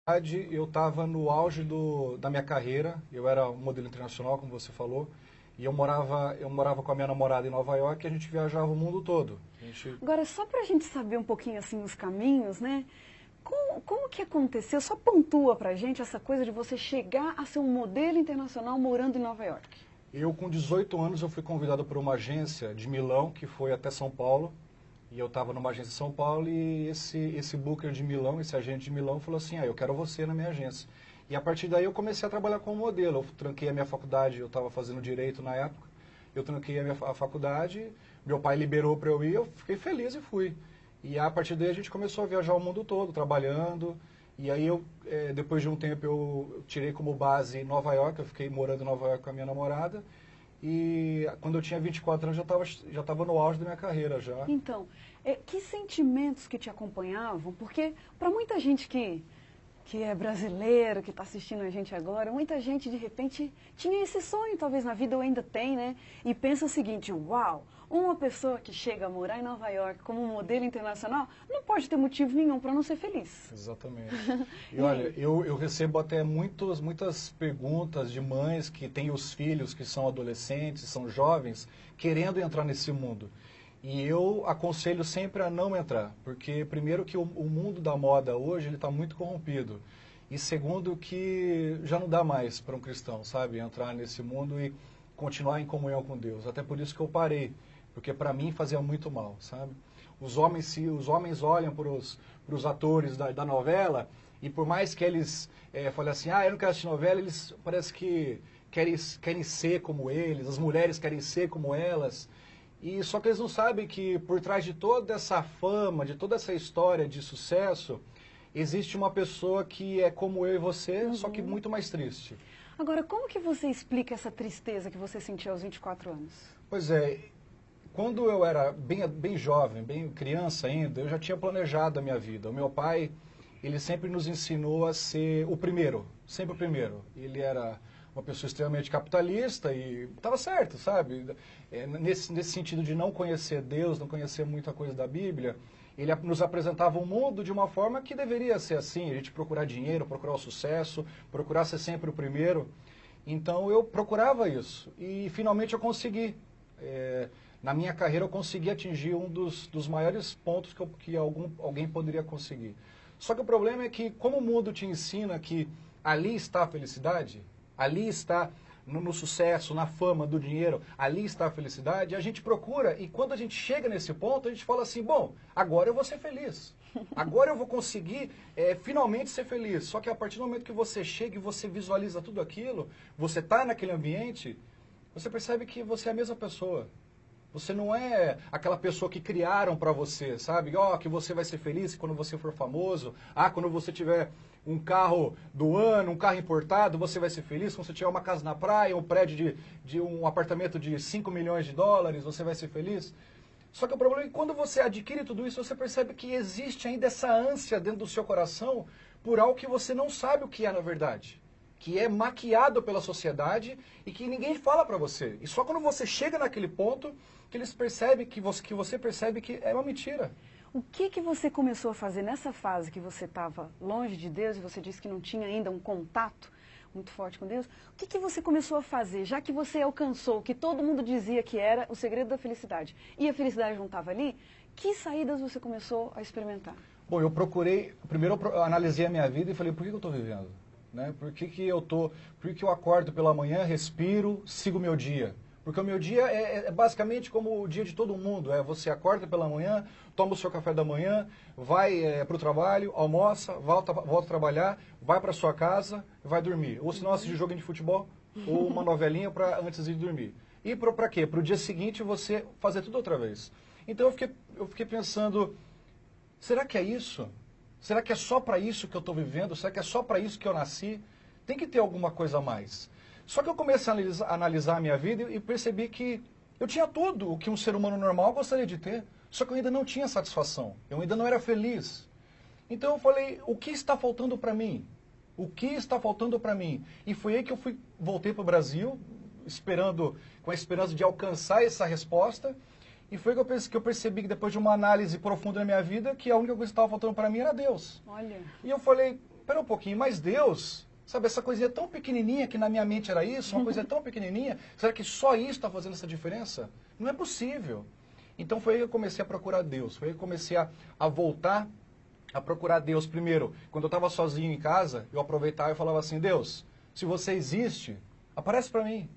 Eu estava no auge da minha carreira, eu era um modelo internacional, como você falou, e eu morava com a minha namorada em Nova York e a gente viajava o mundo todo. Agora, só para a gente saber um pouquinho assim os caminhos, né? Como que aconteceu? Só pontua pra gente essa coisa de você chegar a ser um modelo internacional morando em Nova York. Eu, com 18 anos, eu fui convidado por uma agência de Milão, que foi até São Paulo, e eu estava numa agência de São Paulo e esse booker de Milão, esse agente de Milão, falou assim, eu quero você na minha agência. E a partir daí eu comecei a trabalhar como modelo. Eu tranquei a minha faculdade, eu estava fazendo direito na época, eu tranquei a faculdade, meu pai liberou para eu ir, eu fiquei feliz e fui. E a partir daí a gente começou a viajar o mundo todo, trabalhando. E aí depois de um tempo eu tirei como base Nova York, eu fiquei morando em Nova York com a minha namorada. E quando eu tinha 24 anos já estava no auge da minha carreira já. Então, que sentimentos que te acompanhavam? Porque para muita gente que é brasileiro, que está assistindo a gente agora, muita gente de repente tinha esse sonho, talvez na vida ou ainda tem, né? E pensa o seguinte, uau, uma pessoa que chega a morar em Nova York como modelo internacional não pode ter motivo nenhum para não ser feliz. Exatamente. E olha, eu recebo até muitas perguntas de mães que têm os filhos que são adolescentes, são jovens, querendo entrar nesse mundo. E eu aconselho sempre a não entrar, porque primeiro que o mundo da moda hoje ele está muito corrompido. E segundo que já não dá mais para um cristão, sabe, entrar nesse mundo e continuar em comunhão com Deus. Até por isso que eu parei, porque para mim fazia muito mal, sabe? Os homens olham para os atores da novela e por mais que eles falem assim, eu não quero assistir novela, eles parece que querem ser como eles, as mulheres querem ser como elas. E só que eles não sabem que por trás de toda essa fama, de toda essa história de sucesso, existe uma pessoa que é como eu e você, só que muito mais triste. Agora, como que você explica essa tristeza que você sentiu aos 24 anos? Pois é, quando eu era bem jovem, bem criança ainda, eu já tinha planejado a minha vida. O meu pai, ele sempre nos ensinou a ser o primeiro, sempre o primeiro. Ele era uma pessoa extremamente capitalista e estava certo, sabe? Nesse sentido de não conhecer Deus, não conhecer muita coisa da Bíblia, ele nos apresentava o mundo de uma forma que deveria ser assim, a gente procurar dinheiro, procurar o sucesso, procurar ser sempre o primeiro. Então eu procurava isso e finalmente eu consegui. Na minha carreira eu consegui atingir um dos maiores pontos que alguém poderia conseguir. Só que o problema é que como o mundo te ensina que ali está a felicidade, ali está no sucesso, na fama, do dinheiro, ali está a felicidade, a gente procura e quando a gente chega nesse ponto, a gente fala assim, bom, agora eu vou ser feliz. Agora eu vou conseguir finalmente ser feliz. Só que a partir do momento que você chega e você visualiza tudo aquilo, você está naquele ambiente, você percebe que você é a mesma pessoa. Você não é aquela pessoa que criaram para você, sabe? Que você vai ser feliz quando você for famoso. Quando você tiver um carro do ano, um carro importado, você vai ser feliz. Quando você tiver uma casa na praia, um prédio de um apartamento de 5 milhões de dólares, você vai ser feliz. Só que o problema é que quando você adquire tudo isso, você percebe que existe ainda essa ânsia dentro do seu coração por algo que você não sabe o que é na verdade. Que é maquiado pela sociedade e que ninguém fala para você. E só quando você chega naquele ponto que eles percebem, que você percebe que é uma mentira. O que você começou a fazer nessa fase que você estava longe de Deus e você disse que não tinha ainda um contato muito forte com Deus? O que você começou a fazer, já que você alcançou o que todo mundo dizia que era o segredo da felicidade e a felicidade não estava ali? Que saídas você começou a experimentar? Bom, primeiro eu analisei a minha vida e falei, por que eu estou vivendo? Né? Por que eu acordo pela manhã, respiro, sigo o meu dia? Porque o meu dia é basicamente como o dia de todo mundo. Você acorda pela manhã, toma o seu café da manhã, vai para o trabalho, almoça, volta a trabalhar, vai para sua casa e vai dormir. Ou se não, assiste joguinho de futebol ou uma novelinha antes de dormir. E para quê? Para o dia seguinte você fazer tudo outra vez. Então eu fiquei pensando, será que é isso? Será que é só para isso que eu estou vivendo? Será que é só para isso que eu nasci? Tem que ter alguma coisa a mais. Só que eu comecei a analisar a minha vida e percebi que eu tinha tudo o que um ser humano normal gostaria de ter. Só que eu ainda não tinha satisfação. Eu ainda não era feliz. Então eu falei, o que está faltando para mim? O que está faltando para mim? E foi aí que voltei para o Brasil, com a esperança de alcançar essa resposta. E foi que eu percebi que depois de uma análise profunda na minha vida, que a única coisa que estava faltando para mim era Deus. Olha. E eu falei, pera um pouquinho, mas Deus, sabe, essa coisinha tão pequenininha que na minha mente era isso, uma coisa tão pequenininha, será que só isso está fazendo essa diferença? Não é possível. Então foi aí que eu comecei a procurar Deus, foi aí que eu comecei a voltar a procurar Deus primeiro. Quando eu estava sozinho em casa, eu aproveitava e falava assim, Deus, se você existe, aparece para mim.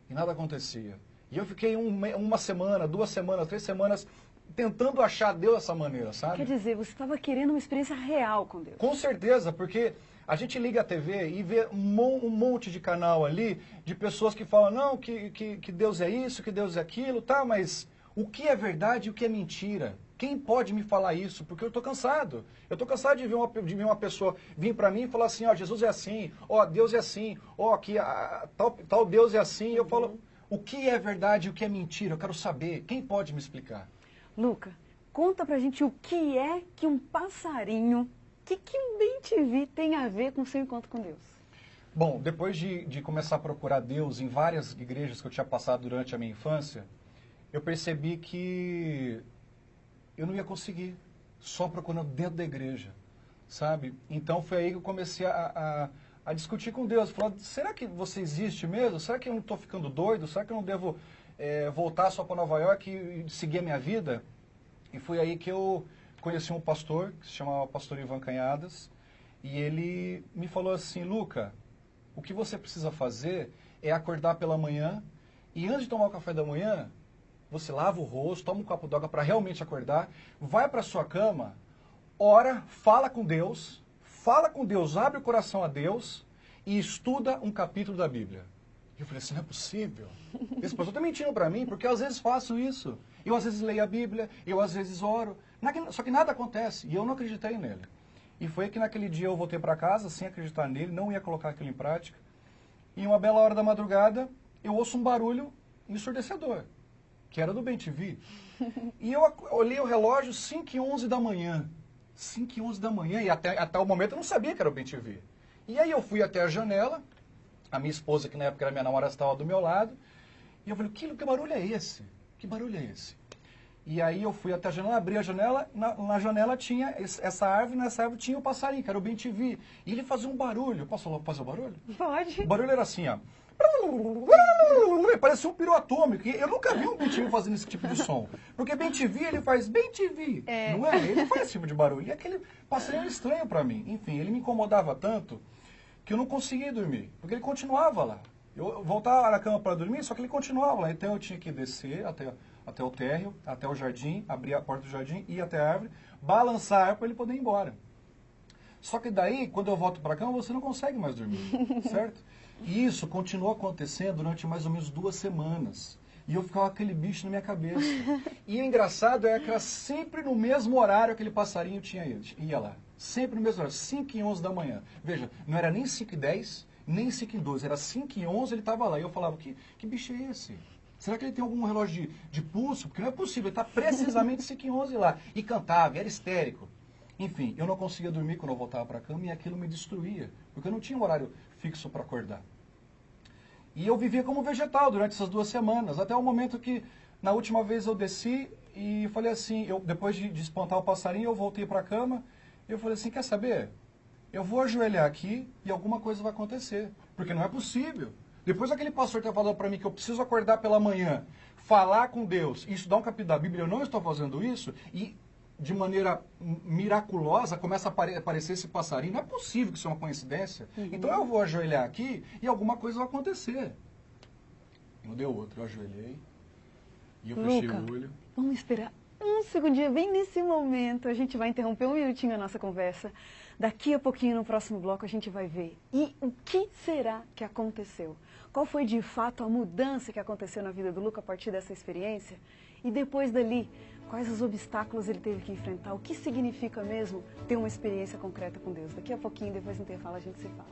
E nada acontecia. E eu fiquei uma semana, 2 semanas, 3 semanas tentando achar Deus dessa maneira, sabe? Quer dizer, você estava querendo uma experiência real com Deus. Com certeza, porque a gente liga a TV e vê um monte de canal ali de pessoas que falam, não, que Deus é isso, que Deus é aquilo, tá, mas o que é verdade e o que é mentira? Quem pode me falar isso? Porque eu estou cansado. Eu estou cansado de ver uma pessoa vir para mim e falar assim, ó, Jesus é assim, ó, Deus é assim, ó, que tal Deus é assim. E eu falo, o que é verdade e o que é mentira? Eu quero saber. Quem pode me explicar? Luca, conta pra gente o que é que um passarinho, que um bem-te-vi tem a ver com o seu encontro com Deus? Bom, depois de começar a procurar Deus em várias igrejas que eu tinha passado durante a minha infância, eu percebi que eu não ia conseguir, só procurando dentro da igreja, sabe? Então foi aí que eu comecei a discutir com Deus, falando, será que você existe mesmo? Será que eu não estou ficando doido? Será que eu não devo voltar só para Nova York e seguir a minha vida? E foi aí que eu conheci um pastor, que se chamava Pastor Ivan Canhadas, e ele me falou assim, Luca, o que você precisa fazer é acordar pela manhã, e antes de tomar o café da manhã, você lava o rosto, toma um copo d'água para realmente acordar, vai para sua cama, ora, fala com Deus, abre o coração a Deus e estuda um capítulo da Bíblia. E eu falei assim, não é possível. Esse pastor está mentindo para mim, porque eu às vezes faço isso. Eu às vezes leio a Bíblia, eu às vezes oro, só que nada acontece, e eu não acreditei nele. E foi que naquele dia eu voltei para casa sem acreditar nele, não ia colocar aquilo em prática. E uma bela hora da madrugada, eu ouço um barulho ensurdecedor, que era do BenTV. E eu olhei o relógio 5h11 da manhã. 5h11 da manhã, e até o momento eu não sabia que era o BenTV. E aí eu fui até a janela, a minha esposa, que na época era minha namorada, estava do meu lado, e eu falei, que barulho é esse? Que barulho é esse? E aí eu fui até a janela, abri a janela, na janela tinha essa árvore, nessa árvore tinha o passarinho, que era o BenTV. E ele fazia um barulho. Posso fazer o barulho? Pode. O barulho era assim, ó. Parecia um piro atômico. Eu nunca vi um BenTV fazendo esse tipo de som. Porque BenTV, ele faz BenTV, não é? Ele faz esse tipo de barulho. E aquele passarinho era estranho para mim. Enfim, ele me incomodava tanto que eu não conseguia dormir. Porque ele continuava lá. Eu voltava na cama para dormir, só que ele continuava lá. Então eu tinha que descer até o térreo, até o jardim, abrir a porta do jardim, ir até a árvore, balançar a árvore para ele poder ir embora. Só que daí, quando eu volto para a cama, você não consegue mais dormir, certo? E isso continuou acontecendo durante mais ou menos 2 semanas. E eu ficava com aquele bicho na minha cabeça. E o engraçado é que era sempre no mesmo horário aquele passarinho ia lá. Sempre no mesmo horário, 5h11 da manhã. Veja, não era nem 5h10, nem 5h12, era 5h11 ele estava lá. E eu falava, que bicho é esse? Será que ele tem algum relógio de pulso? Porque não é possível, ele está precisamente 5h11 lá. E cantava, era histérico. Enfim, eu não conseguia dormir quando eu voltava para a cama e aquilo me destruía. Porque eu não tinha um horário fixo para acordar. E eu vivia como vegetal durante essas 2 semanas, até o momento que, na última vez eu desci e falei assim, depois de espantar o passarinho, eu voltei para a cama e eu falei assim, quer saber? Eu vou ajoelhar aqui e alguma coisa vai acontecer, porque não é possível. Depois aquele pastor ter falado para mim que eu preciso acordar pela manhã, falar com Deus e estudar um capítulo da Bíblia, eu não estou fazendo isso, e de maneira miraculosa começa a aparecer esse passarinho. Não é possível que isso é uma coincidência. Então eu vou ajoelhar aqui e alguma coisa vai acontecer. Não deu outro, eu ajoelhei e eu fechei o olho. Vamos esperar um segundinho, bem nesse momento. A gente vai interromper 1 minutinho a nossa conversa. Daqui a pouquinho, no próximo bloco, a gente vai ver. E o que será que aconteceu? Qual foi, de fato, a mudança que aconteceu na vida do Luca a partir dessa experiência? E depois dali, quais os obstáculos ele teve que enfrentar? O que significa mesmo ter uma experiência concreta com Deus? Daqui a pouquinho, depois do intervalo, a gente se fala.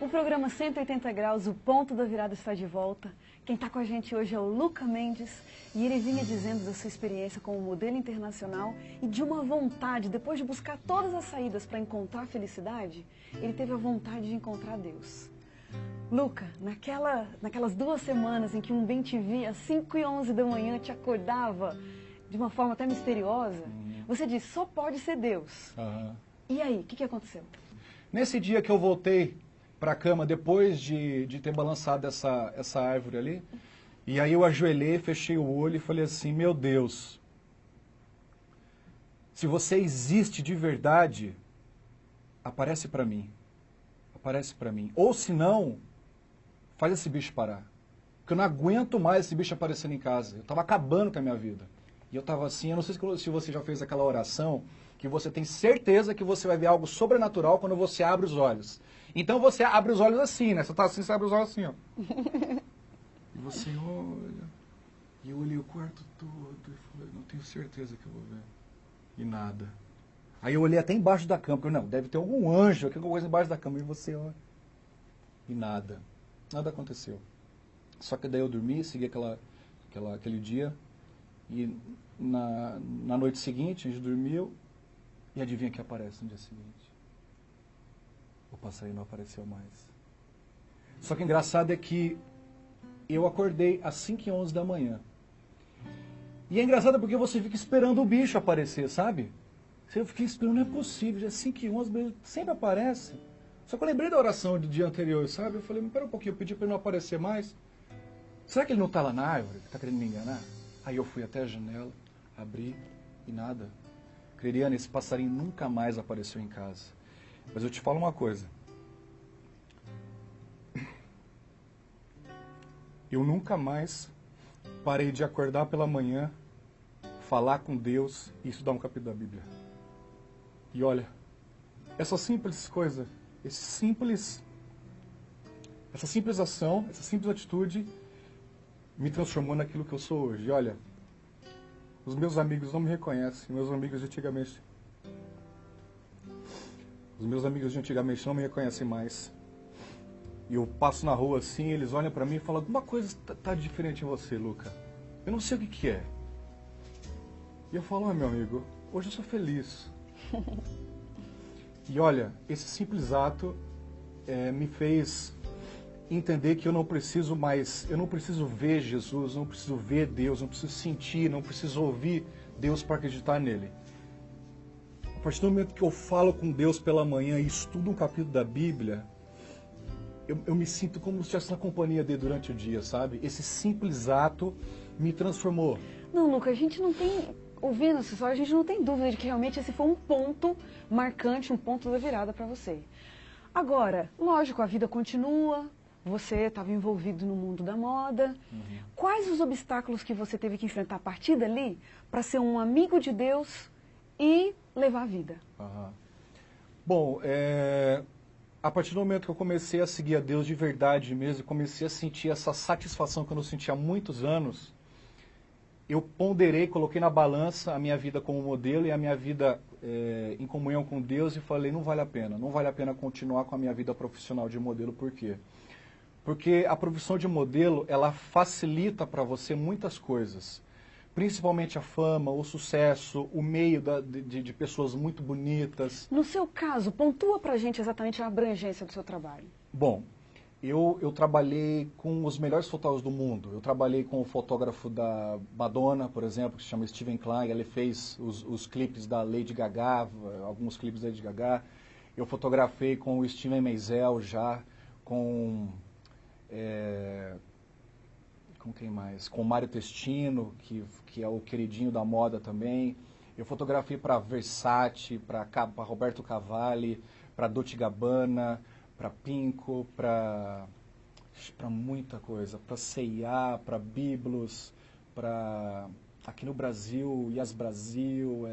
O programa 180 Graus, o ponto da virada está de volta. Quem está com a gente hoje é o Luca Mendes e ele vinha dizendo da sua experiência como modelo internacional e de uma vontade, depois de buscar todas as saídas para encontrar a felicidade, ele teve a vontade de encontrar Deus. Luca, naquelas 2 semanas em que um bem te via às 5h11 da manhã, te acordava de uma forma até misteriosa, você disse, só pode ser Deus. E aí, o que aconteceu? Nesse dia que eu voltei para a cama, depois de ter balançado essa árvore ali, e aí eu ajoelhei, fechei o olho e falei assim, meu Deus, se você existe de verdade, aparece para mim. Aparece para mim. Ou se não, faz esse bicho parar. Porque eu não aguento mais esse bicho aparecendo em casa. Eu estava acabando com a minha vida. E eu estava assim, eu não sei se você já fez aquela oração, que você tem certeza que você vai ver algo sobrenatural quando você abre os olhos. Então você abre os olhos assim, né? Você está assim, você abre os olhos assim, ó. E você olha. E eu olhei o quarto todo e falei, não tenho certeza que eu vou ver. E nada. Aí eu olhei até embaixo da cama, porque não, deve ter algum anjo, alguma coisa embaixo da cama. E você olha. E nada. Nada aconteceu. Só que daí eu dormi, segui aquele dia. E na noite seguinte, a gente dormiu. E adivinha que aparece no dia seguinte? O passarinho não apareceu mais. Só que o engraçado é que eu acordei às 5h11 da manhã. E é engraçado porque você fica esperando o bicho aparecer, sabe? Eu fiquei esperando, não é possível, já é 5h11, sempre aparece. Só que eu lembrei da oração do dia anterior, sabe? Eu falei, espera um pouquinho, eu pedi para ele não aparecer mais. Será que ele não está lá na árvore? Está querendo me enganar? Aí eu fui até a janela, abri e nada. Creriana, esse passarinho nunca mais apareceu em casa. Mas eu te falo uma coisa. Eu nunca mais parei de acordar pela manhã, falar com Deus e estudar um capítulo da Bíblia. E olha, essa simples coisa, essa simples ação, essa simples atitude me transformou naquilo que eu sou hoje. E olha, os meus amigos não me reconhecem, meus amigos de antigamente não me reconhecem mais. E eu passo na rua assim, eles olham pra mim e falam, alguma coisa tá diferente em você, Luca. Eu não sei o que é. E eu falo, meu amigo, hoje eu sou feliz. E olha, esse simples ato me fez entender que eu não preciso ver Jesus, não preciso ver Deus, não preciso sentir, não preciso ouvir Deus para acreditar nele. A partir do momento que eu falo com Deus pela manhã e estudo um capítulo da Bíblia, eu me sinto como se estivesse na companhia dele durante o dia, sabe? Esse simples ato me transformou. Não, Luca, a gente não tem, ouvindo essa história, a gente não tem dúvida de que realmente esse foi um ponto marcante, um ponto da virada para você. Agora, lógico, a vida continua, você estava envolvido no mundo da moda. Quais os obstáculos que você teve que enfrentar a partir dali para ser um amigo de Deus e levar a vida? Bom, a partir do momento que eu comecei a seguir a Deus de verdade mesmo, comecei a sentir essa satisfação que eu não sentia há muitos anos, eu ponderei, coloquei na balança a minha vida como modelo e a minha vida em comunhão com Deus e falei, não vale a pena continuar com a minha vida profissional de modelo, por quê? Porque a profissão de modelo, ela facilita para você muitas coisas, principalmente a fama, o sucesso, o meio de pessoas muito bonitas. No seu caso, pontua pra gente exatamente a abrangência do seu trabalho. Bom, eu trabalhei com os melhores fotógrafos do mundo. Eu trabalhei com o fotógrafo da Madonna, por exemplo, que se chama Steven Klein. Ele fez os clipes da Lady Gaga, alguns clipes da Lady Gaga. Eu fotografei com o Steven Meisel já, com quem mais? Com o Mário Testino, que é o queridinho da moda também. Eu fotografei para Versace, para Roberto Cavalli, para Dolce & Gabbana, para Pinko, para muita coisa, para C&A, para Biblos, para aqui no Brasil, Yas Brasil,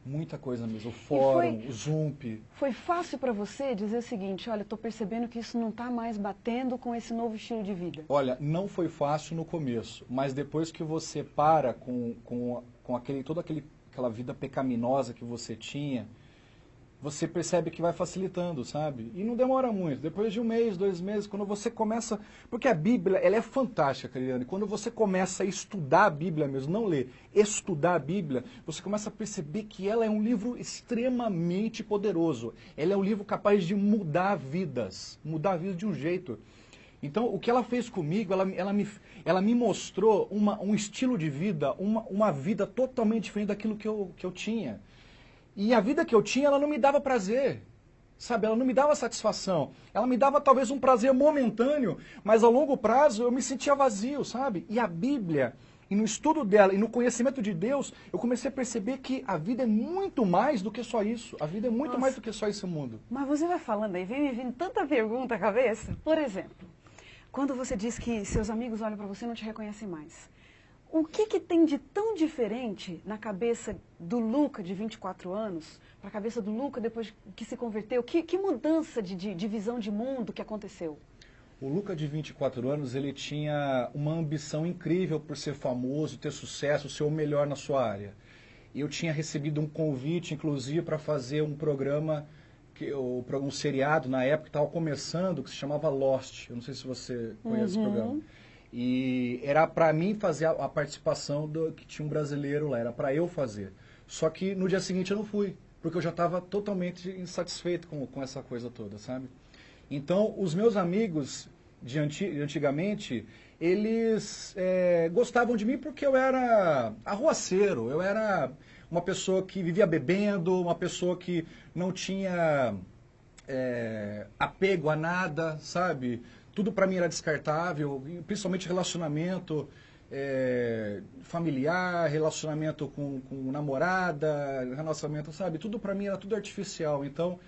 muita coisa mesmo, o Fórum, o Zump. Foi fácil para você dizer o seguinte, olha, estou percebendo que isso não está mais batendo com esse novo estilo de vida? Olha, não foi fácil no começo, mas depois que você para com toda aquela vida pecaminosa que você tinha, você percebe que vai facilitando, sabe? E não demora muito. Depois de 1 mês, 2 meses, quando você começa... Porque a Bíblia, ela é fantástica, Cariane. Quando você começa a estudar a Bíblia mesmo, não ler, estudar a Bíblia, você começa a perceber que ela é um livro extremamente poderoso. Ela é um livro capaz de mudar vidas de um jeito. Então, o que ela fez comigo, ela me mostrou um estilo de vida, uma vida totalmente diferente daquilo que eu tinha. E a vida que eu tinha, ela não me dava prazer, sabe? Ela não me dava satisfação. Ela me dava talvez um prazer momentâneo, mas a longo prazo eu me sentia vazio, sabe? E a Bíblia, e no estudo dela, e no conhecimento de Deus, eu comecei a perceber que a vida é muito mais do que só isso. A vida é muito mais do que só esse mundo. Mas você vai falando aí, vem me vindo tanta pergunta à cabeça. Por exemplo, quando você diz que seus amigos olham para você e não te reconhecem mais. O que tem de tão diferente na cabeça do Luca, de 24 anos, para a cabeça do Luca depois que se converteu? Que mudança de visão de mundo que aconteceu? O Luca, de 24 anos, ele tinha uma ambição incrível por ser famoso, ter sucesso, ser o melhor na sua área. E eu tinha recebido um convite, inclusive, para fazer um programa, um seriado, na época, que estava começando, que se chamava Lost. Eu não sei se você conhece esse programa. E era para mim fazer a participação que tinha um brasileiro lá, era para eu fazer. Só que no dia seguinte eu não fui, porque eu já estava totalmente insatisfeito com essa coisa toda, sabe? Então, os meus amigos de antigamente, eles gostavam de mim porque eu era arruaceiro, eu era uma pessoa que vivia bebendo, uma pessoa que não tinha apego a nada, sabe? Tudo para mim era descartável, principalmente relacionamento familiar, relacionamento com namorada, relacionamento, sabe? Tudo para mim era tudo artificial. Então,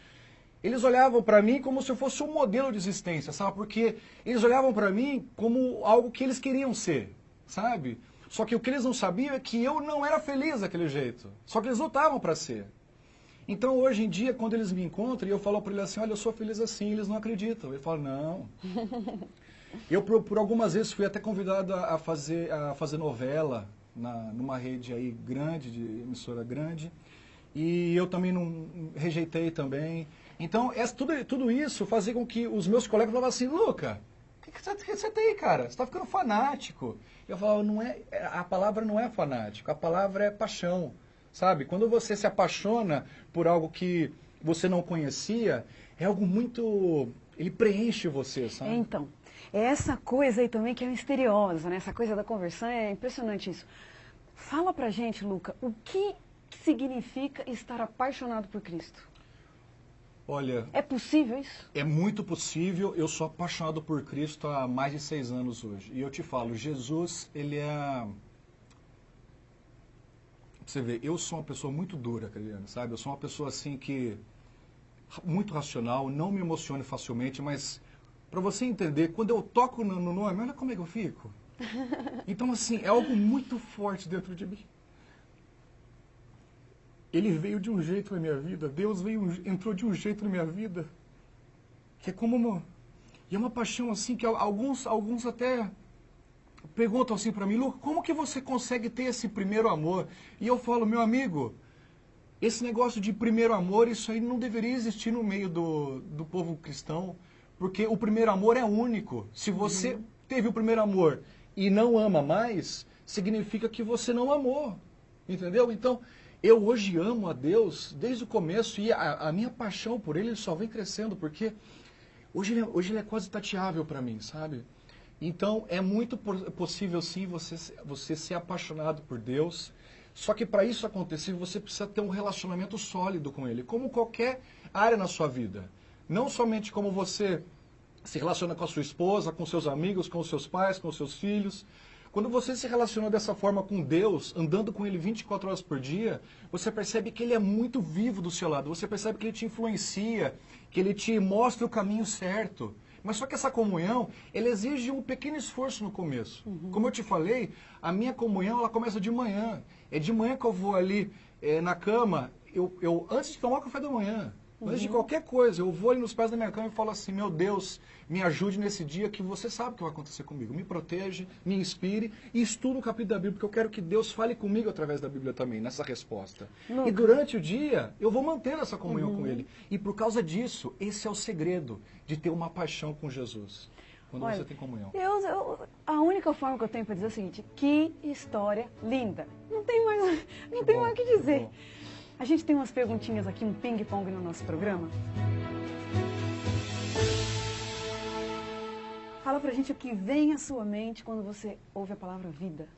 eles olhavam para mim como se eu fosse um modelo de existência, sabe? Porque eles olhavam para mim como algo que eles queriam ser, sabe? Só que o que eles não sabiam é que eu não era feliz daquele jeito. Só que eles lutavam para ser. Então, hoje em dia, quando eles me encontram e eu falo para eles assim, olha, eu sou feliz assim, eles não acreditam. Ele fala, não. Eu, por algumas vezes, fui até convidado a fazer novela numa rede aí grande, de emissora grande, e eu também não rejeitei também. Então, tudo isso fazia com que os meus colegas falassem assim, Luca, o que você tem, cara? Você está ficando fanático. Eu falava, a palavra não é fanático, a palavra é paixão. Sabe, quando você se apaixona por algo que você não conhecia, é algo muito... ele preenche você, sabe? Então, é essa coisa aí também que é misteriosa, né? Essa coisa da conversão, é impressionante isso. Fala pra gente, Luca, o que significa estar apaixonado por Cristo? Olha... é possível isso? É muito possível. Eu sou apaixonado por Cristo há mais de 6 anos hoje. E eu te falo, Jesus, ele é... Você vê, eu sou uma pessoa muito dura, Cariane, sabe? Eu sou uma pessoa assim que... muito racional, não me emociono facilmente, mas para você entender, quando eu toco no nome, olha como é que eu fico. Então, assim, é algo muito forte dentro de mim. Ele veio de um jeito na minha vida, Deus entrou de um jeito na minha vida, que é como uma... E é uma paixão assim que alguns até... perguntam assim para mim, Luca, como que você consegue ter esse primeiro amor? E eu falo, meu amigo, esse negócio de primeiro amor, isso aí não deveria existir no meio do povo cristão, porque o primeiro amor é único. Se você teve o primeiro amor e não ama mais, significa que você não amou, entendeu? Então, eu hoje amo a Deus desde o começo e a minha paixão por Ele só vem crescendo, porque hoje ele é quase tateável para mim, sabe? Então, é muito possível, sim, você ser apaixonado por Deus. Só que para isso acontecer, você precisa ter um relacionamento sólido com Ele, como qualquer área na sua vida. Não somente como você se relaciona com a sua esposa, com seus amigos, com os seus pais, com os seus filhos. Quando você se relaciona dessa forma com Deus, andando com Ele 24 horas por dia, você percebe que Ele é muito vivo do seu lado. Você percebe que Ele te influencia, que Ele te mostra o caminho certo. Mas só que essa comunhão, ela exige um pequeno esforço no começo. Como eu te falei, a minha comunhão, ela começa de manhã. É de manhã que eu vou ali na cama, eu antes de tomar o café da manhã. Antes de qualquer coisa, eu vou ali nos pés da minha cama e falo assim, meu Deus, me ajude nesse dia que você sabe o que vai acontecer comigo. Me proteja, me inspire e estudo o capítulo da Bíblia, porque eu quero que Deus fale comigo através da Bíblia também, nessa resposta. Lucas. E durante o dia, eu vou mantendo essa comunhão com Ele. E por causa disso, esse é o segredo de ter uma paixão com Jesus. Quando Olha, você tem comunhão. A única forma que eu tenho para dizer é o seguinte, que história linda. Não tem mais o que dizer. Bom. A gente tem umas perguntinhas aqui, um ping-pong no nosso programa. Fala pra gente o que vem à sua mente quando você ouve a palavra vida.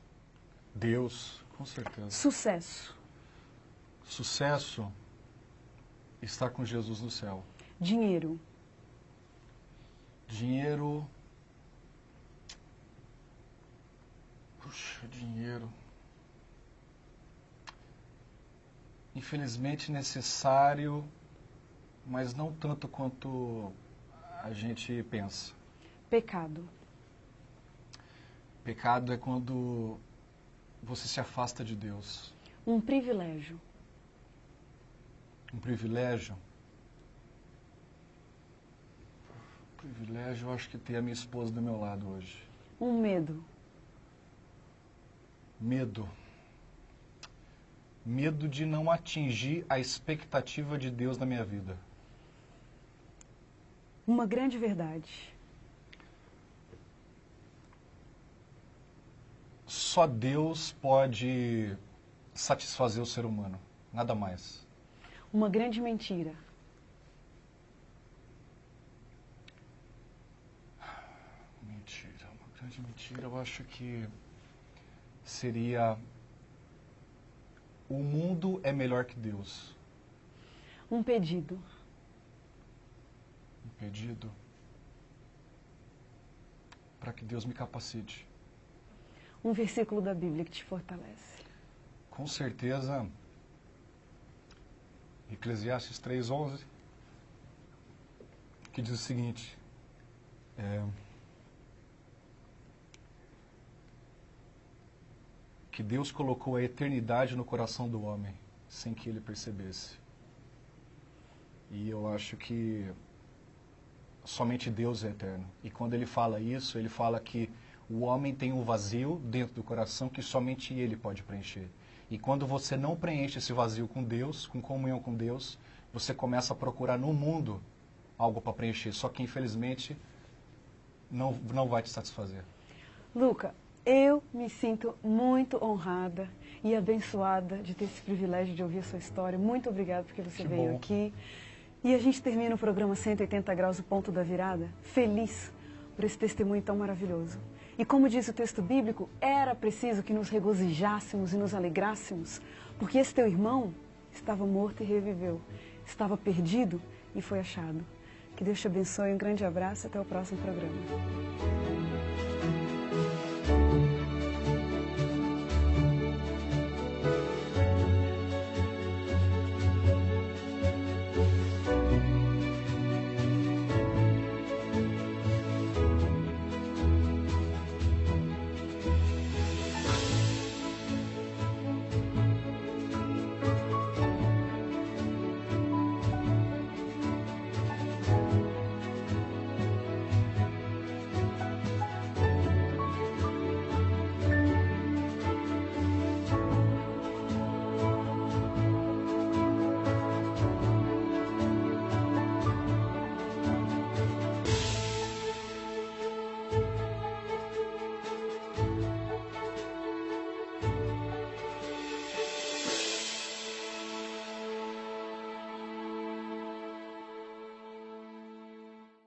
Deus, com certeza. Sucesso. Sucesso, estar com Jesus no céu. Dinheiro. Dinheiro... Puxa, dinheiro... Infelizmente necessário, mas não tanto quanto a gente pensa. Pecado. Pecado é quando você se afasta de Deus. Um privilégio. Um privilégio. Eu acho que ter a minha esposa do meu lado hoje. Um medo. Medo. Medo de não atingir a expectativa de Deus na minha vida. Uma grande verdade. Só Deus pode satisfazer o ser humano, nada mais. Uma grande mentira. Mentira, uma grande mentira, eu acho que seria... O mundo é melhor que Deus. Um pedido. Um pedido para que Deus me capacite. Um versículo da Bíblia que te fortalece. Com certeza, Eclesiastes 3:11, que diz o seguinte, que Deus colocou a eternidade no coração do homem, sem que ele percebesse. E eu acho que somente Deus é eterno. E quando ele fala isso, ele fala que o homem tem um vazio dentro do coração que somente ele pode preencher. E quando você não preenche esse vazio com Deus, com comunhão com Deus, você começa a procurar no mundo algo para preencher. Só que, infelizmente, não vai te satisfazer. Luca, eu me sinto muito honrada e abençoada de ter esse privilégio de ouvir a sua história. Muito obrigada porque você veio aqui. E a gente termina o programa 180 Graus, o ponto da virada, feliz por esse testemunho tão maravilhoso. E como diz o texto bíblico, era preciso que nos regozijássemos e nos alegrássemos, porque esse teu irmão estava morto e reviveu, estava perdido e foi achado. Que Deus te abençoe, um grande abraço e até o próximo programa.